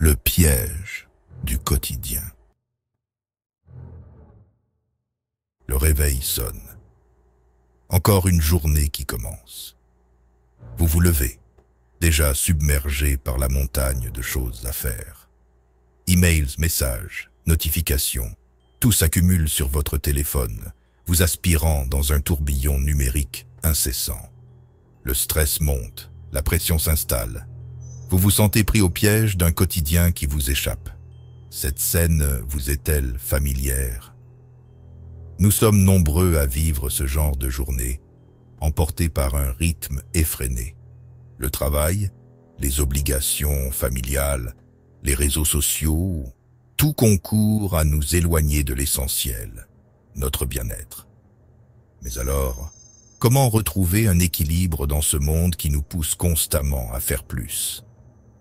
Le piège du quotidien. Le réveil sonne. Encore une journée qui commence. Vous vous levez, déjà submergé par la montagne de choses à faire. Emails, messages, notifications, tout s'accumule sur votre téléphone, vous aspirant dans un tourbillon numérique incessant. Le stress monte, la pression s'installe. Vous vous sentez pris au piège d'un quotidien qui vous échappe. Cette scène vous est-elle familière? Nous sommes nombreux à vivre ce genre de journée, emportés par un rythme effréné. Le travail, les obligations familiales, les réseaux sociaux, tout concourt à nous éloigner de l'essentiel, notre bien-être. Mais alors, comment retrouver un équilibre dans ce monde qui nous pousse constamment à faire plus,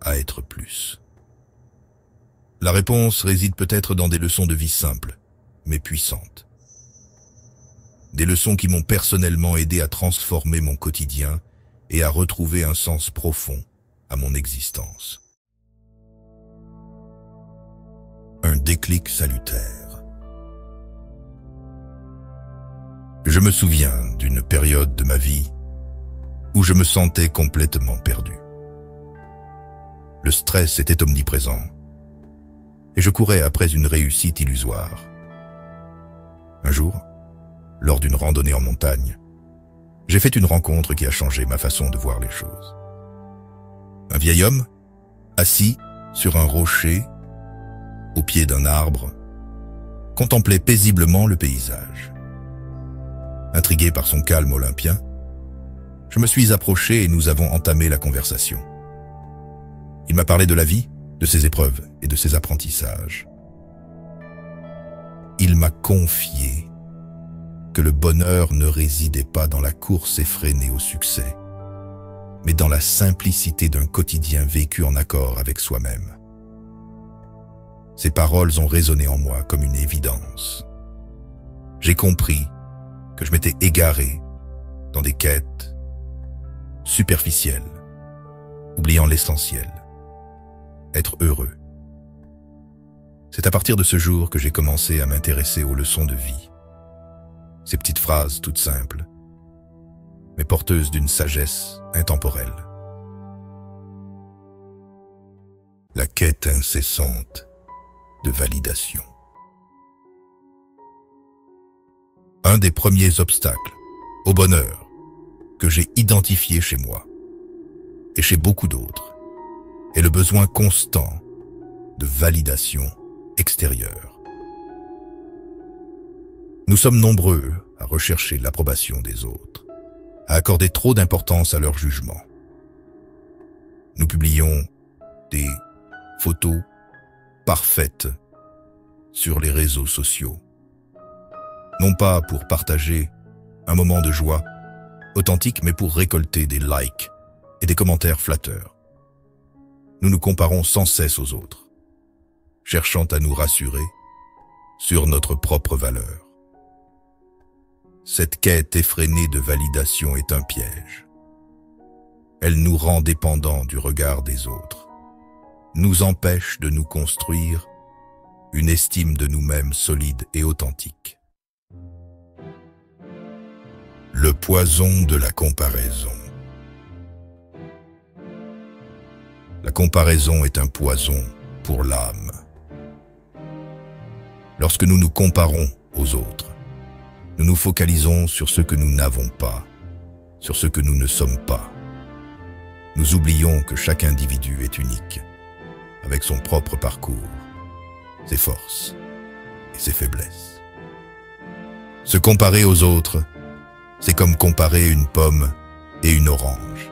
à être plus? La réponse réside peut-être dans des leçons de vie simples, mais puissantes. Des leçons qui m'ont personnellement aidé à transformer mon quotidien et à retrouver un sens profond à mon existence. Un déclic salutaire. Je me souviens d'une période de ma vie où je me sentais complètement perdu. Le stress était omniprésent et je courais après une réussite illusoire. Un jour, lors d'une randonnée en montagne, j'ai fait une rencontre qui a changé ma façon de voir les choses. Un vieil homme, assis sur un rocher, au pied d'un arbre, contemplait paisiblement le paysage. Intrigué par son calme olympien, je me suis approché et nous avons entamé la conversation. Il m'a parlé de la vie, de ses épreuves et de ses apprentissages. Il m'a confié que le bonheur ne résidait pas dans la course effrénée au succès, mais dans la simplicité d'un quotidien vécu en accord avec soi-même. Ces paroles ont résonné en moi comme une évidence. J'ai compris que je m'étais égaré dans des quêtes superficielles, oubliant l'essentiel, être heureux. C'est à partir de ce jour que j'ai commencé à m'intéresser aux leçons de vie. Ces petites phrases toutes simples, mais porteuses d'une sagesse intemporelle. La quête incessante de validation. Un des premiers obstacles au bonheur que j'ai identifié chez moi et chez beaucoup d'autres est le besoin constant de validation extérieure. Nous sommes nombreux à rechercher l'approbation des autres, à accorder trop d'importance à leur jugement. Nous publions des photos parfaites sur les réseaux sociaux, non pas pour partager un moment de joie authentique, mais pour récolter des likes et des commentaires flatteurs. Nous nous comparons sans cesse aux autres, cherchant à nous rassurer sur notre propre valeur. Cette quête effrénée de validation est un piège. Elle nous rend dépendants du regard des autres, nous empêche de nous construire une estime de nous-mêmes solide et authentique. Le poison de la comparaison. La comparaison est un poison pour l'âme. Lorsque nous nous comparons aux autres, nous nous focalisons sur ce que nous n'avons pas, sur ce que nous ne sommes pas. Nous oublions que chaque individu est unique, avec son propre parcours, ses forces et ses faiblesses. Se comparer aux autres, c'est comme comparer une pomme et une orange.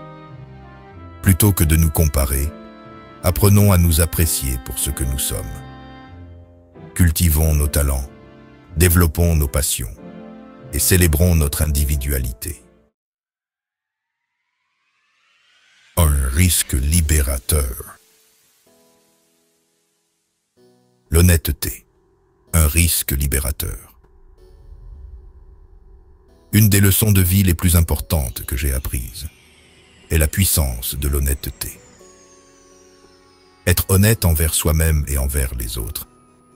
Plutôt que de nous comparer, apprenons à nous apprécier pour ce que nous sommes. Cultivons nos talents, développons nos passions et célébrons notre individualité. Un risque libérateur. L'honnêteté, un risque libérateur. Une des leçons de vie les plus importantes que j'ai apprises est la puissance de l'honnêteté. Être honnête envers soi-même et envers les autres,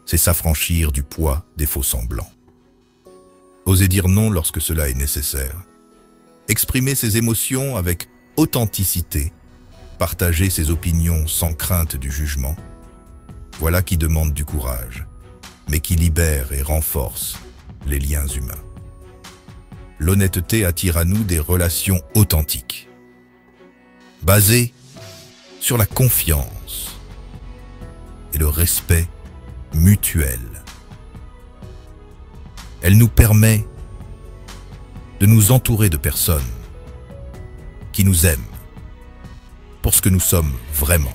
c'est s'affranchir du poids des faux-semblants. Oser dire non lorsque cela est nécessaire. Exprimer ses émotions avec authenticité. Partager ses opinions sans crainte du jugement. Voilà qui demande du courage, mais qui libère et renforce les liens humains. L'honnêteté attire à nous des relations authentiques, basées sur la confiance et le respect mutuel. Elle nous permet de nous entourer de personnes qui nous aiment pour ce que nous sommes vraiment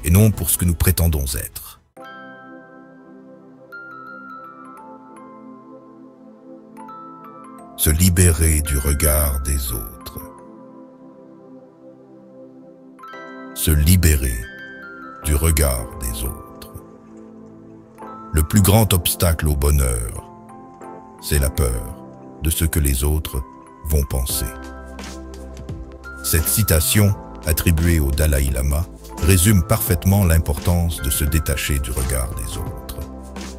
et non pour ce que nous prétendons être. Se libérer du regard des autres. Se libérer du regard des autres. Le plus grand obstacle au bonheur, c'est la peur de ce que les autres vont penser. Cette citation, attribuée au Dalai Lama, résume parfaitement l'importance de se détacher du regard des autres.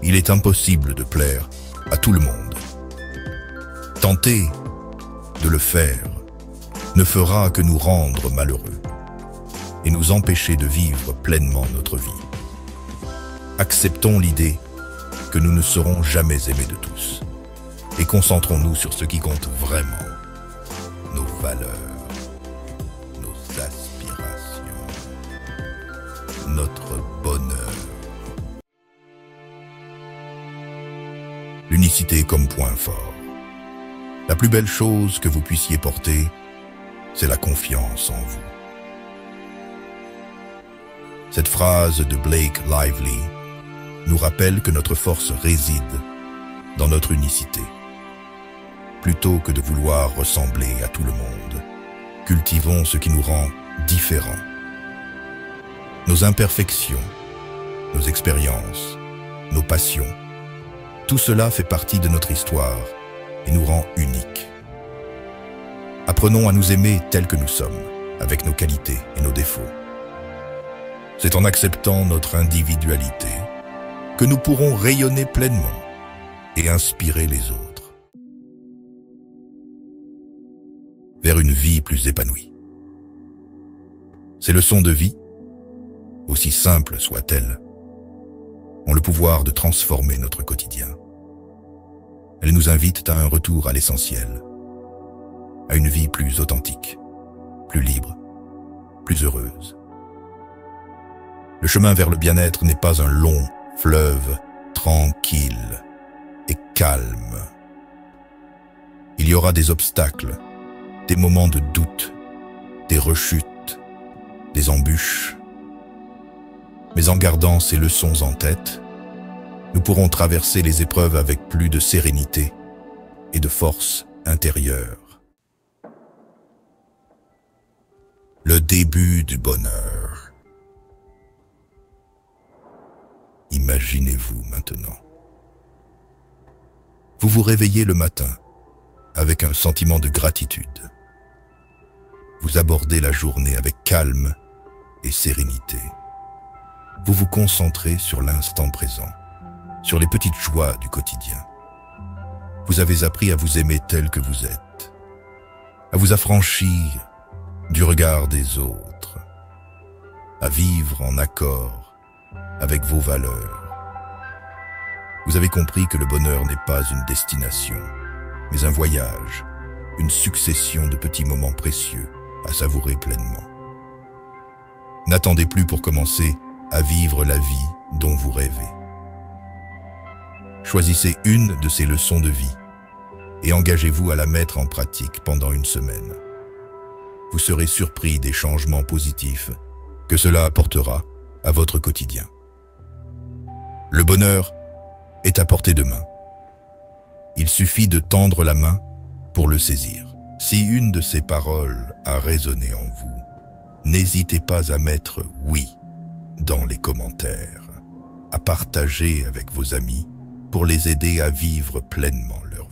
Il est impossible de plaire à tout le monde. Tenter de le faire ne fera que nous rendre malheureux et nous empêcher de vivre pleinement notre vie. Acceptons l'idée que nous ne serons jamais aimés de tous et concentrons-nous sur ce qui compte vraiment, nos valeurs, nos aspirations, notre bonheur. L'unicité comme point fort. La plus belle chose que vous puissiez porter, c'est la confiance en vous. Cette phrase de Blake Lively nous rappelle que notre force réside dans notre unicité. Plutôt que de vouloir ressembler à tout le monde, cultivons ce qui nous rend différents. Nos imperfections, nos expériences, nos passions, tout cela fait partie de notre histoire et nous rend uniques. Apprenons à nous aimer tels que nous sommes, avec nos qualités et nos défauts. C'est en acceptant notre individualité que nous pourrons rayonner pleinement et inspirer les autres vers une vie plus épanouie. Ces leçons de vie, aussi simples soient-elles, ont le pouvoir de transformer notre quotidien. Elles nous invitent à un retour à l'essentiel, à une vie plus authentique, plus libre, plus heureuse. Le chemin vers le bien-être n'est pas un long fleuve tranquille et calme. Il y aura des obstacles, des moments de doute, des rechutes, des embûches. Mais en gardant ces leçons en tête, nous pourrons traverser les épreuves avec plus de sérénité et de force intérieure. Le début du bonheur. Imaginez-vous maintenant. Vous vous réveillez le matin avec un sentiment de gratitude. Vous abordez la journée avec calme et sérénité. Vous vous concentrez sur l'instant présent, sur les petites joies du quotidien. Vous avez appris à vous aimer tel que vous êtes, à vous affranchir du regard des autres, à vivre en accord avec vos valeurs. Vous avez compris que le bonheur n'est pas une destination, mais un voyage, une succession de petits moments précieux à savourer pleinement. N'attendez plus pour commencer à vivre la vie dont vous rêvez. Choisissez une de ces leçons de vie et engagez-vous à la mettre en pratique pendant une semaine. Vous serez surpris des changements positifs que cela apportera à votre quotidien. Le bonheur est à portée de main. Il suffit de tendre la main pour le saisir. Si une de ces paroles a résonné en vous, n'hésitez pas à mettre « oui » dans les commentaires, à partager avec vos amis pour les aider à vivre pleinement leur